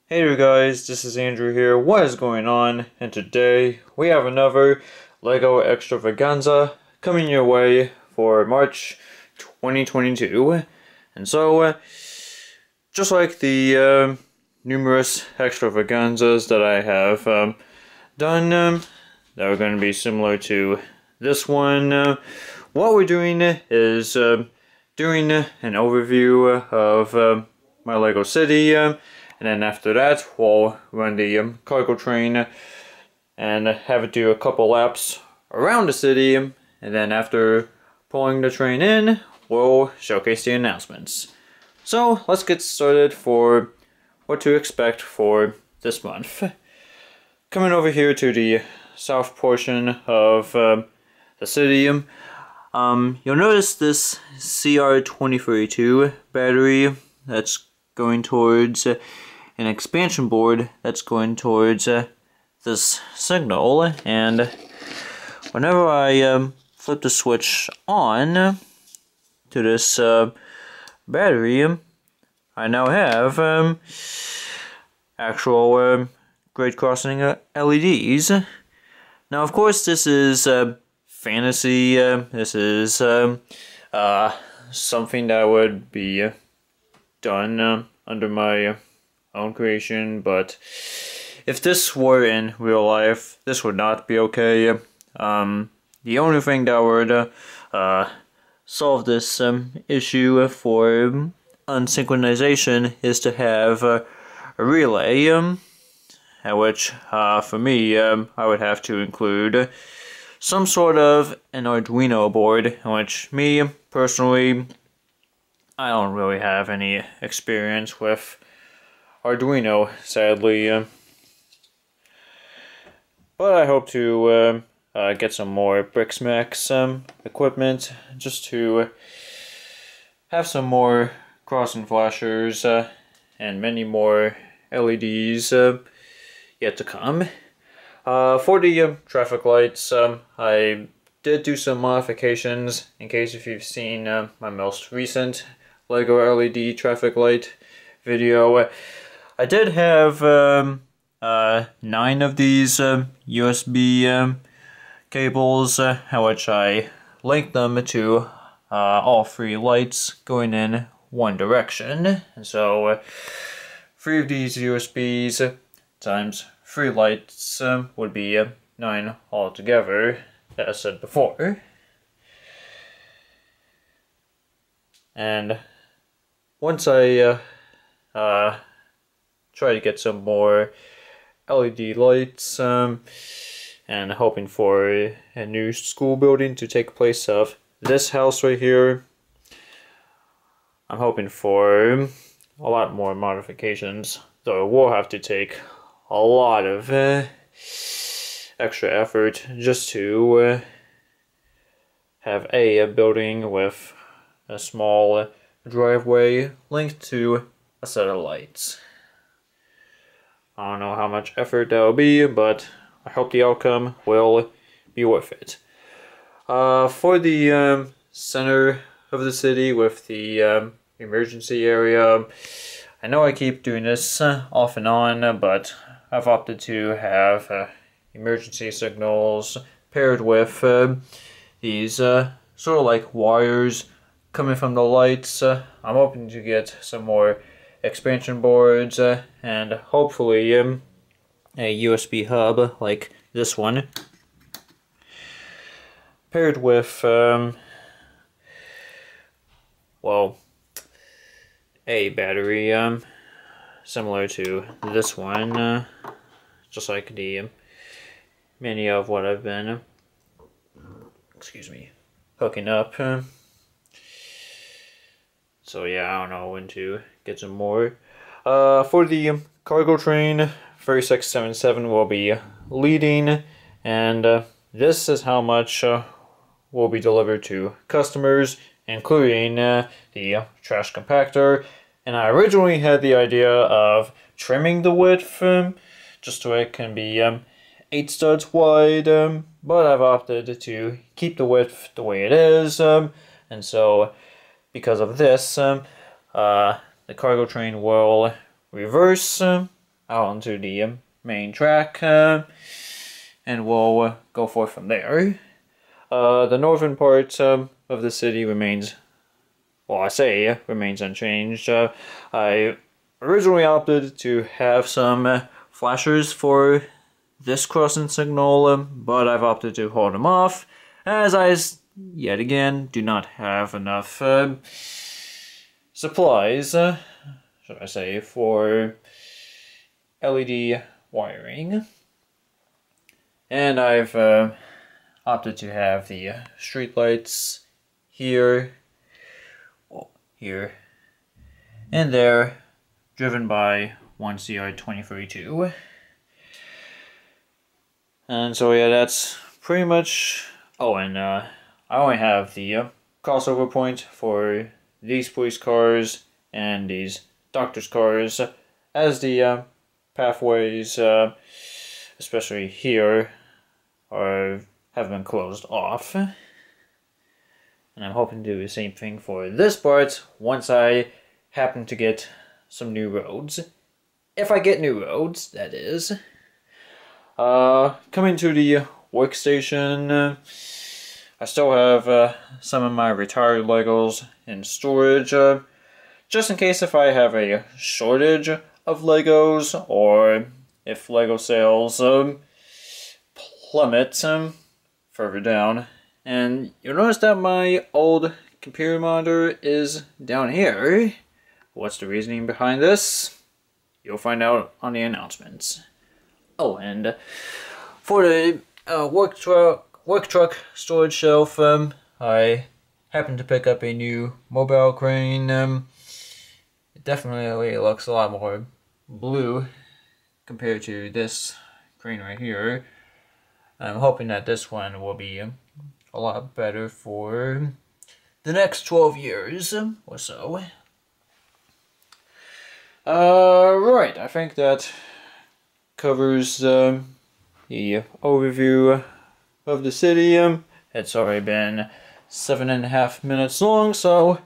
Hey there guys, this is Andrew here. What is going on? And today we have another LEGO Extravaganza coming your way for March 2022. And so, just like the numerous extravaganzas that I have done that are going to be similar to this one, what we're doing is doing an overview of my LEGO city. And then after that, we'll run the cargo train and have it do a couple laps around the city. And then after pulling the train in, we'll showcase the announcements. So let's get started for what to expect for this month. Coming over here to the south portion of the city, you'll notice this CR2032 battery that's going towards an expansion board that's going towards this signal, and whenever I flip the switch on to this battery, I now have actual grade crossing LEDs. Now, of course, this is fantasy. This is something that would be done under my own creation, but if this were in real life, this would not be okay. The only thing that would solve this issue for unsynchronization is to have a relay, at which for me I would have to include some sort of an Arduino board, in which me personally, I don't really have any experience with Arduino, sadly, but I hope to get some more Brixmax equipment just to have some more crossing flashers and many more LEDs yet to come. For the traffic lights, I did do some modifications in case if you've seen my most recent LEGO LED traffic light video. I did have 9 of these USB cables, which I linked them to all 3 lights going in one direction. And so 3 of these USBs times 3 lights would be 9 altogether, as I said before. And once I try to get some more LED lights, and hoping for a new school building to take place of this house right here. I'm hoping for a lot more modifications, though it will have to take a lot of extra effort just to have a building with a small driveway linked to a set of lights. I don't know how much effort that will be, but I hope the outcome will be worth it. For the center of the city with the emergency area, I know I keep doing this off and on, but I've opted to have emergency signals paired with these sort of like wires coming from the lights. I'm hoping to get some more expansion boards and hopefully a USB hub like this one, paired with well, a battery similar to this one, just like the many of what I've been hooking up. So yeah, I don't know when to get some more. For the cargo train, 3677 will be leading, and this is how much will be delivered to customers, including the trash compactor. And I originally had the idea of trimming the width just so it can be 8 studs wide, but I've opted to keep the width the way it is, and so because of this, the cargo train will reverse out onto the main track, and we'll go forth from there. The northern part of the city remains, well, I say remains unchanged. I originally opted to have some flashers for this crossing signal, but I've opted to hold them off, as yet again, do not have enough supplies, should I say, for LED wiring. And I've opted to have the streetlights here, here, and there, driven by 1CR2032. And so yeah, that's pretty much... Oh, and I only have the crossover point for these police cars and these doctor's cars, as the pathways, especially here, have been closed off. And I'm hoping to do the same thing for this part once I happen to get some new roads. If I get new roads, that is. Coming to the workstation, I still have some of my retired Legos in storage, just in case if I have a shortage of Legos, or if Lego sales plummet further down. And you'll notice that my old computer monitor is down here. What's the reasoning behind this? You'll find out on the announcements. Oh, and for the work truck storage shelf, I happened to pick up a new mobile crane. It definitely looks a lot more blue compared to this crane right here. I'm hoping that this one will be a lot better for the next 12 years or so. Right, I think that covers the overview of the city. It's already been 7.5 minutes long, so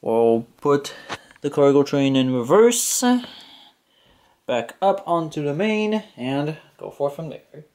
we'll put the cargo train in reverse, back up onto the main, and go forth from there.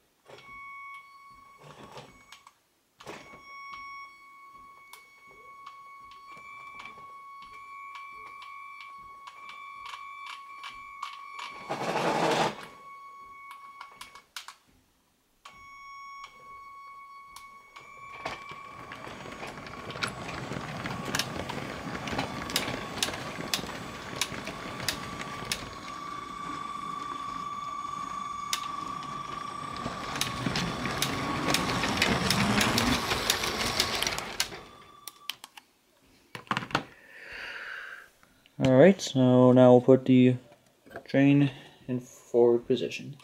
Alright, so now we'll put the train in forward position.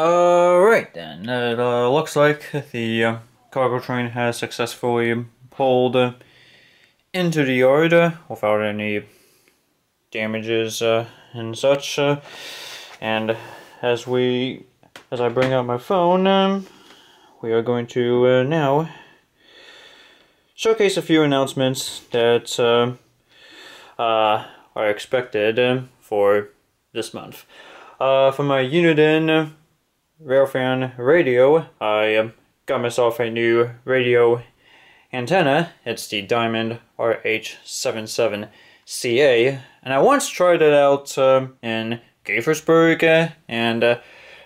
Right then. It looks like the cargo train has successfully pulled into the yard without any damages and such. And as I bring out my phone, we are going to now showcase a few announcements that are expected for this month. For my Uniden Railfan radio, I got myself a new radio antenna. It's the Diamond RH77CA, and I once tried it out in Gaithersburg, and it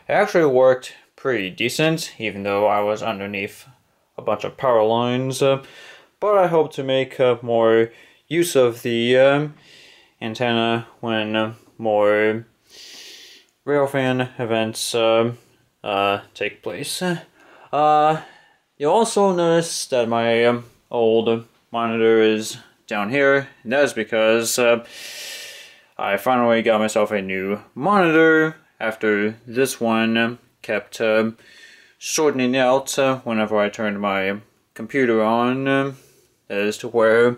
actually worked pretty decent, even though I was underneath a bunch of power lines. But I hope to make more use of the antenna when more Railfan events take place. You'll also notice that my old monitor is down here, and that is because I finally got myself a new monitor after this one kept shortening out whenever I turned my computer on, as to where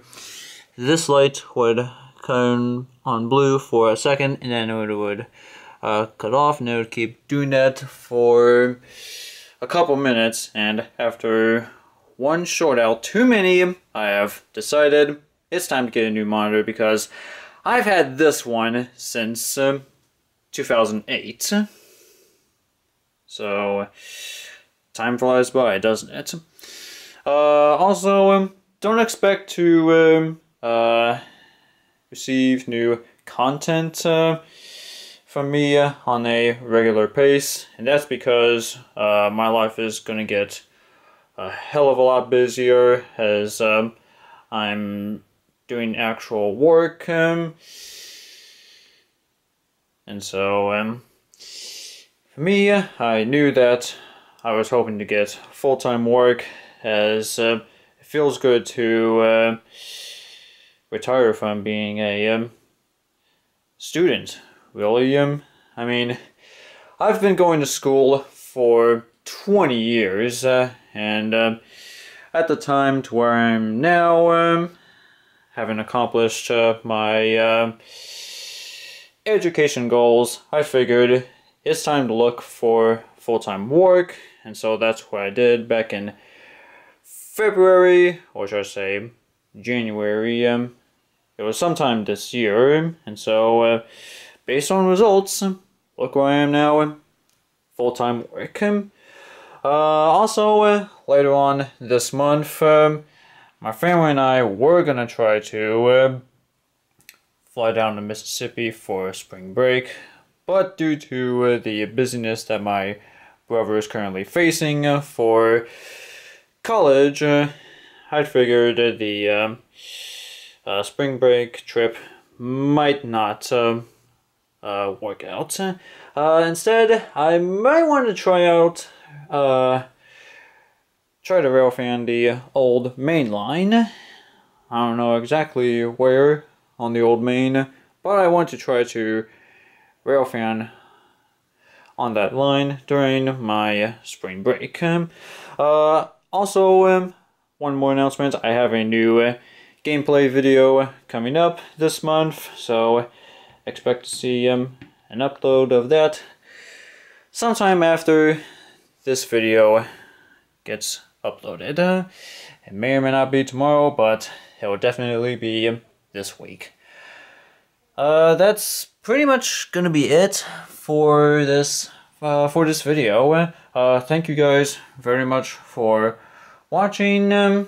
this light would come on blue for a second and then it would cut off, and it would keep doing that for a couple minutes. And after one short out too many, I have decided it's time to get a new monitor, because I've had this one since 2008. So time flies by, doesn't it? Also, don't expect to receive new content from me on a regular pace, and that's because my life is going to get a hell of a lot busier as I'm doing actual work, and so for me, I knew that I was hoping to get full-time work, as it feels good to retire from being a student. Really, I mean, I've been going to school for 20 years, and at the time to where I'm now, having accomplished my education goals, I figured it's time to look for full-time work, and so that's what I did back in February, or should I say January. It was sometime this year, and so based on results, look where I am now, full-time work. Also, later on this month, my family and I were going to try to fly down to Mississippi for spring break, but due to the busyness that my brother is currently facing for college, I figured the spring break trip might not work out. Instead, I might want to try out try to railfan the old main line. I don't know exactly where on the old main, but I want to try to railfan on that line during my spring break. Also, one more announcement: I have a new gameplay video coming up this month, so expect to see an upload of that sometime after this video gets uploaded. It may or may not be tomorrow, but it will definitely be this week. That's pretty much gonna be it for this video. Thank you guys very much for watching, and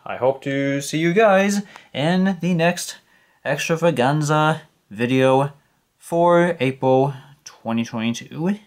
I hope to see you guys in the next Extravaganza video for April 2022.